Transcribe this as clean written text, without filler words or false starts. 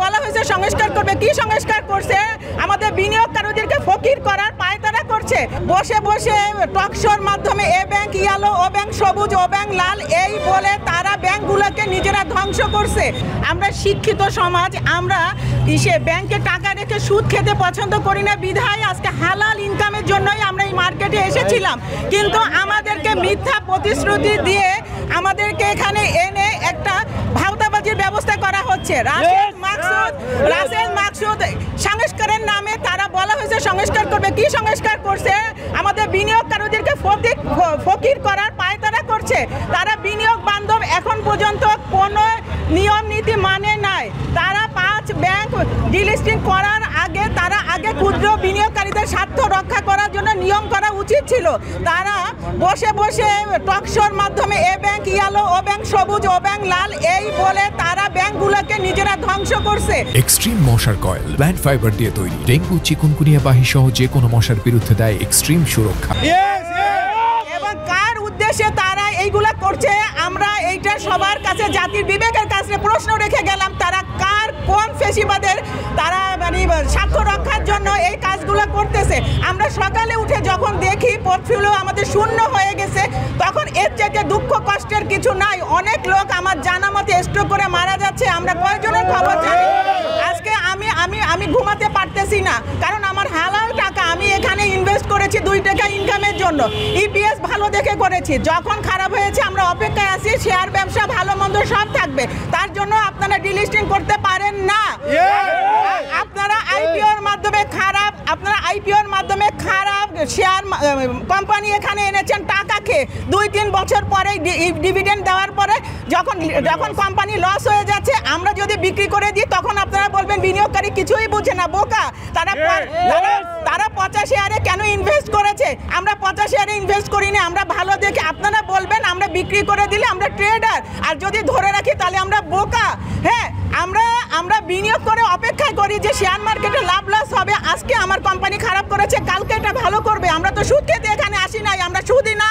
বলা হয়েছে সংস্কার করবে, কি সংস্কার করছে? আমাদের বিনিয়োগকারীদেরকে ফকির করার পায়তারা করছে। বসে বসে টকশোর মাধ্যমে এ ব্যাংক ইয়েলো, ও ব্যাংক সবুজ, ও ব্যাংক লাল এই বলে তারা ব্যাংকগুলোকে নিজেরা ধ্বংস করছে। আমরা শিক্ষিত সমাজ, আমরা ব্যাংকে টাকা রেখে সুদ খেতে পছন্দ করি না বিধায় আজকে হালাল ইনকামের জন্যই আমরা এই মার্কেটে এসেছিলাম। কিন্তু আমাদেরকে মিথ্যা প্রতিশ্রুতি দিয়ে আমাদেরকে এখানে এনে একটা ভাওতাবাজির ব্যবস্থা করা হচ্ছে। রাসেল মাকসুদ সংস্কারের নামে তারা বলা হয়েছে সংস্কার করবে, কি সংস্কার করছে? আমাদের বিনিয়োগকারীদেরকে ফকির করার পায়তারা করছে। তারা বিনিয়োগ বান্ধব এখন পর্যন্ত কোনো নিয়ম নীতি মানে নাই। তারা 5 ব্যাংক ডিলিস্টিং করার আগে তারা ক্ষুদ্র বিনিয়োগকারীদের স্বার্থ রক্ষা করার জন্য নিয়ম করা উচিত ছিল। তারা বসে বসে টকশোর মাধ্যমে এ ব্যাংক ইয়েলো, ও ব্যাংক সবুজ, ও ব্যাংক লাল এই বলে তারা ব্যাংকগুলোকে নিজেরা ধ্বংস করছে। এক্সট্রিম মশার কয়েল প্ল্যান্ট ফাইবার দিয়ে তৈরি, ডেঙ্গু, চিকুনগুনিয়া বাহি সহ যে কোনো মশার বিরুদ্ধে দেয় এক্সট্রিম সুরক্ষা। এবং কার উদ্দেশ্যে তারা এইগুলা করছে আমরা এইটা সবার কাছে, জাতির বিবেকের কাছে প্রশ্ন রেখে গেলাম। তারা কোন ফেসিবাদের তারা মানে স্বার্থ রক্ষার জন্য এই কাজগুলো করতেছে। আমরা সকালে উঠে যখন দেখি পোর্টফোলিও আমাদের শূন্য হয়ে গেছে, তখন এর চাইতে দুঃখ কষ্টের কিছু নাই। অনেক লোক আমার জানা মতে স্ট্রোক করে মারা যাচ্ছে। আমরা কয়েকজনের খবর জানি। আজকে আমি ঘুমাতে পারতেছি না, কারণ আমার হালাল টাকা আমি এখানে ইনভেস্ট করেছি 2 টাকা ইনকামের জন্য। ইপিএস ভালো দেখে করেছি, যখন খারাপ হয়েছে আমরা অপেক্ষায় আছি। শেয়ার ব্যবসা ভালো মন্দ সব থাকবে, তার জন্য আপনারা ডিলিস্টিং করতে পারেন না। আপনারা আইপিওর মাধ্যমে খারাপ শেয়ার কোম্পানি এখানে এনেছেন টাকা খেয়ে। 2-3 বছর পরে ডিভিডেন্ড দেওয়ার পরে যখন কোম্পানি লস হয়ে যাচ্ছে, আমরা যদি বিক্রি করে দিই তখন আপনারা বলবেন বিনিয়োগকারী কিছুই বুঝে না, বোকা। তারা 50 শেয়ারে কেন ইনভেস্ট করেছে? আমরা 50 শেয়ারে ইনভেস্ট করি না। আমরা ভালো দেখে আপনারা বলবেন আমরা বিক্রি করে দিলে আমরা ট্রেডার, আর যদি ধরে রাখি তাহলে আমরা বোকা। হ্যাঁ, আমরা বিনিয়োগ করে অপেক্ষায় করি যে শেয়ার মার্কেটে লাভ লস হবে। আজকে আমার কোম্পানি খারাপ করেছে, কালকে এটা ভালো করবে। আমরা তো সুদ খেতে এখানে আসি নাই, আমরা সুদই না।